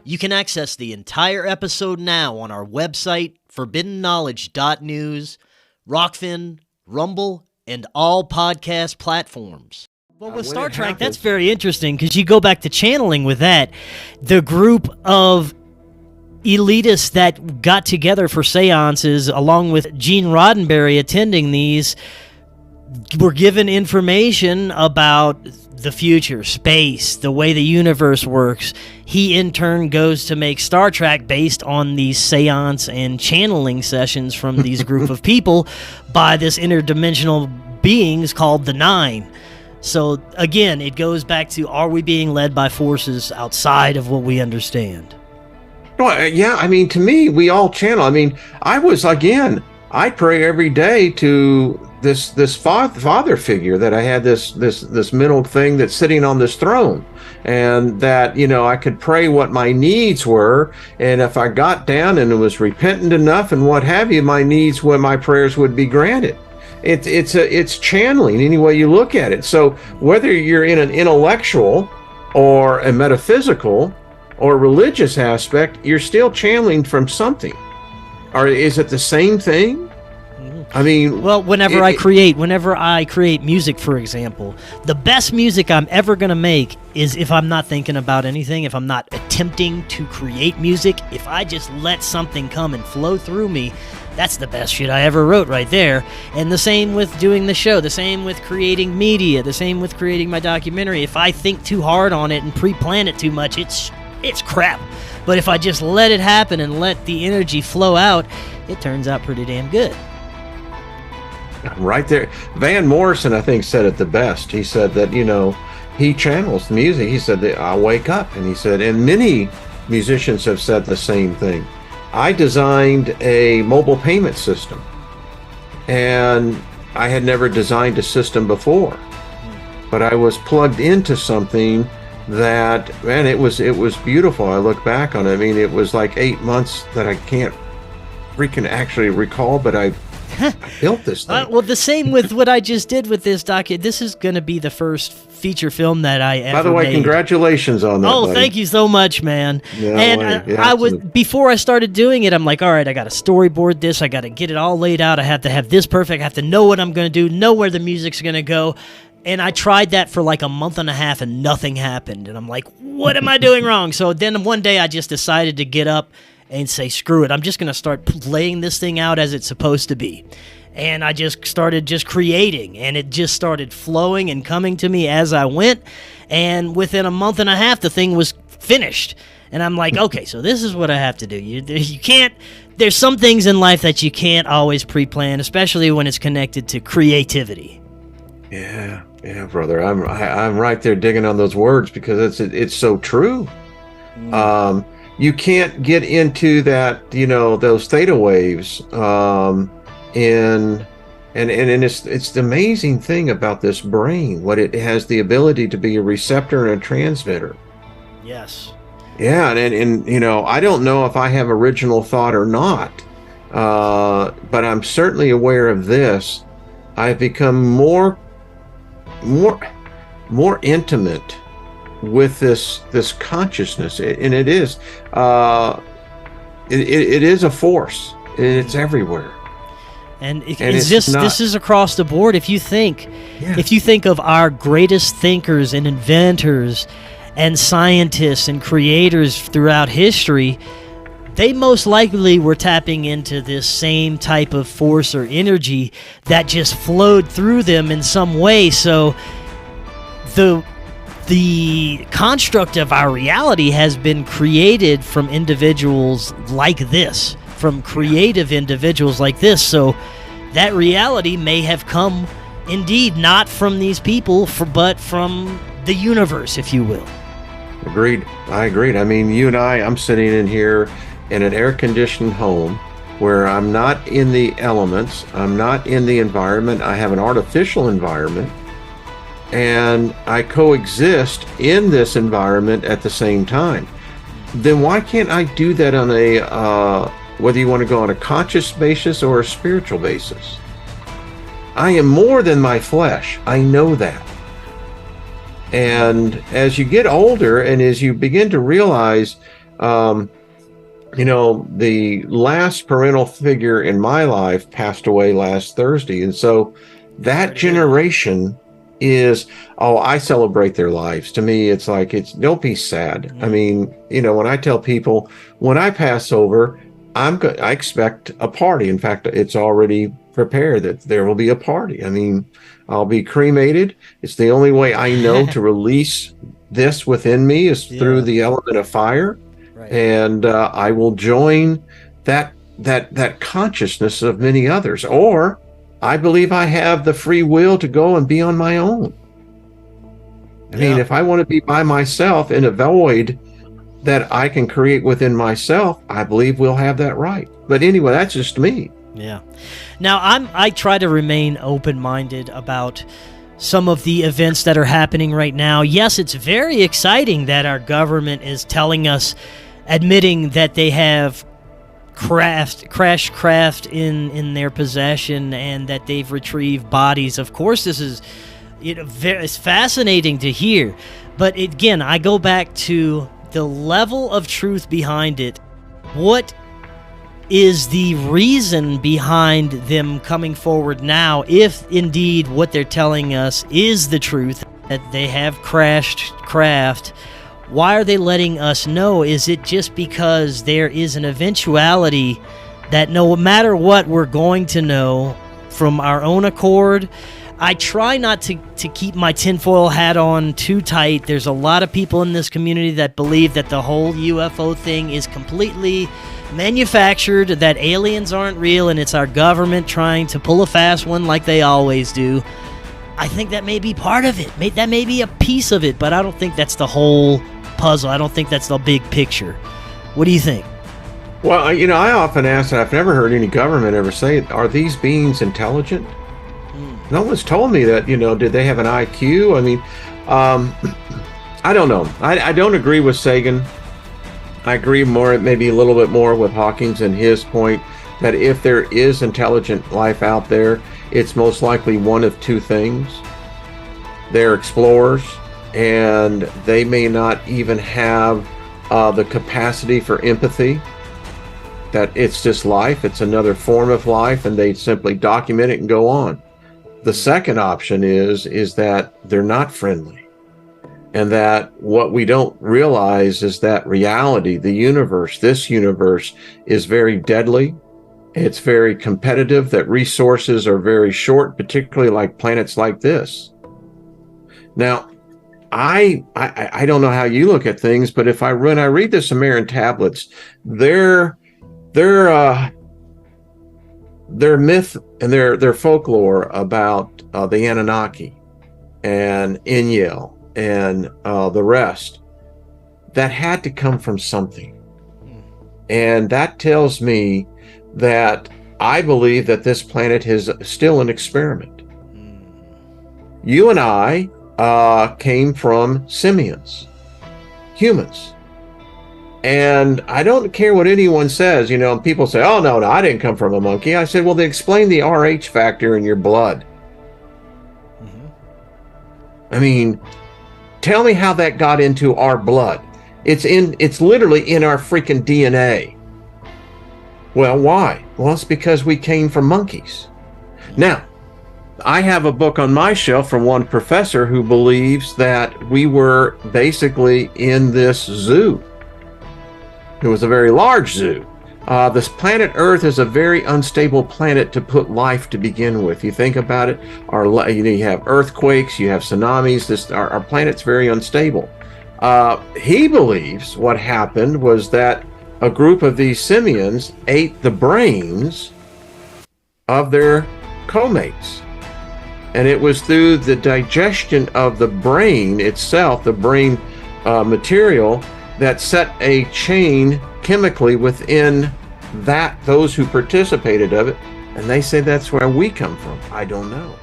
You can access the entire episode now on our website, forbiddenknowledge.news, Rokfin, Rumble, and all podcast platforms. Well, with Star Trek, that's very interesting because you go back to channeling with that. The group of elitists that got together for seances, along with Gene Roddenberry attending these, were given information about the future, space, the way the universe works. He, in turn, goes to make Star Trek based on these seance and channeling sessions from these group of people by this interdimensional beings called the Nine. So, again, it goes back to, are we being led by forces outside of what we understand? Well, yeah, I mean, to me, we all channel. I mean, I pray every day to this father figure, that I had this mental thing that's sitting on this throne, and that, I could pray what my needs were, and if I got down and was repentant enough and what have you, my needs, when my prayers would be granted. It's channeling any way you look at it. So whether you're in an intellectual or a metaphysical or religious aspect, you're still channeling from something. Or is it the same thing? I mean, well, whenever I create music, for example, the best music I'm ever going to make is if I'm not thinking about anything, if I'm not attempting to create music, if I just let something come and flow through me. That's the best shit I ever wrote right there. And the same with doing the show, the same with creating media, the same with creating my documentary. If I think too hard on it and pre-plan it too much, it's crap. But if I just let it happen and let the energy flow out, it turns out pretty damn good. Right there. Van Morrison, I think, said it the best. He said that, he channels the music. He said that I'll wake up. And he said, and many musicians have said the same thing. I designed a mobile payment system, and I had never designed a system before, but I was plugged into something that, man, it was beautiful. I look back on it. I mean, it was like 8 months that I can't freaking actually recall, but I built this thing. Well, the same with what I just did with this document. This is going to be the first feature film that I ever made. By the way, congratulations on that. Oh, buddy. Thank you so much, man. I was, before I started doing it, I'm like, all right, I got to storyboard this. I got to get it all laid out. I have to have this perfect. I have to know what I'm going to do, know where the music's going to go. And I tried that for like a month and a half, and nothing happened. And I'm like, what am I doing wrong? So then one day I just decided to get up and say, screw it, I'm just going to start playing this thing out as it's supposed to be. And I just started just creating, and it just started flowing and coming to me as I went. And within a month and a half, the thing was finished. And I'm like, okay, so this is what I have to do. You can't, there's some things in life that you can't always pre-plan, especially when it's connected to creativity. Yeah, brother. I'm right there digging on those words, because it's so true. You can't get into that, those theta waves, and it's the amazing thing about this brain, what it has the ability to be a receptor and a transmitter. Yes. Yeah, and I don't know if I have original thought or not, but I'm certainly aware of this. I've become more intimate with this consciousness, and it is a force. It's everywhere, and this is across the board. If you think of our greatest thinkers and inventors and scientists and creators throughout history, they most likely were tapping into this same type of force or energy that just flowed through them in some way. So the construct of our reality has been created from individuals like this, from creative individuals like this. So that reality may have come, indeed, not from these people, but from the universe, if you will. Agreed. I agreed. I mean, you and I'm sitting in here in an air-conditioned home where I'm not in the elements, I'm not in the environment, I have an artificial environment, and I coexist in this environment at the same time. Then why can't I do that on a, whether you want to go on a conscious basis or a spiritual basis? I am more than my flesh. I know that. And as you get older and as you begin to realize The last parental figure in my life passed away last Thursday. And so that generation is, I celebrate their lives. To me, it's like, don't be sad. I mean, when I tell people, when I pass over, I expect a party. In fact, it's already prepared that there will be a party. I mean, I'll be cremated. It's the only way I know to release this within me is through the element of fire. Right. And I will join that consciousness of many others. Or I believe I have the free will to go and be on my own. I mean, if I want to be by myself in a void that I can create within myself, I believe we'll have that right. But anyway, that's just me. Yeah. Now, I try to remain open-minded about some of the events that are happening right now. Yes, it's very exciting that our government is telling us, admitting that they have crash craft in their possession and that they've retrieved bodies. Of course, this is it's fascinating to hear. But again, I go back to the level of truth behind it. What is the reason behind them coming forward now, if indeed what they're telling us is the truth, that they have crashed craft? Why are they letting us know? Is it just because there is an eventuality that no matter what, we're going to know from our own accord? I try not to keep my tinfoil hat on too tight. There's a lot of people in this community that believe that the whole UFO thing is completely manufactured, that aliens aren't real, and it's our government trying to pull a fast one like they always do. I think that may be part of it. That may be a piece of it, but I don't think that's the whole puzzle. I don't think that's the big picture. What do you think? Well, I often ask, and I've never heard any government ever say it, are these beings intelligent? No one's told me that, did they have an IQ? I mean, I don't know. I don't agree with Sagan. I agree maybe a little bit more with Hawkins and his point that if there is intelligent life out there, it's most likely one of two things. They're explorers, and they may not even have the capacity for empathy, that it's just life, it's another form of life, and they simply document it and go on. The second option is that they're not friendly, and that what we don't realize is that reality, this universe is very deadly. It's very competitive, that resources are very short, particularly like planets like this. Now, I don't know how you look at things, but when I read the Sumerian tablets, their myth and their folklore about the Anunnaki and Enlil and the rest, that had to come from something. And that tells me that I believe that this planet is still an experiment. You and I came from simians, humans. And I don't care what anyone says, people say, oh, no, I didn't come from a monkey. I said, well, they explain the Rh factor in your blood. I mean, tell me how that got into our blood. It's literally in our freaking DNA. Well, why? Well, it's because we came from monkeys. Now, I have a book on my shelf from one professor who believes that we were basically in this zoo. It was a very large zoo. This planet Earth is a very unstable planet to put life to begin with. You think about it, you have earthquakes, you have tsunamis. Our planet's very unstable. He believes what happened was that a group of these simians ate the brains of their co-mates. And it was through the digestion of the brain itself, the brain material, that set a chain chemically within those who participated of it. And they say that's where we come from. I don't know.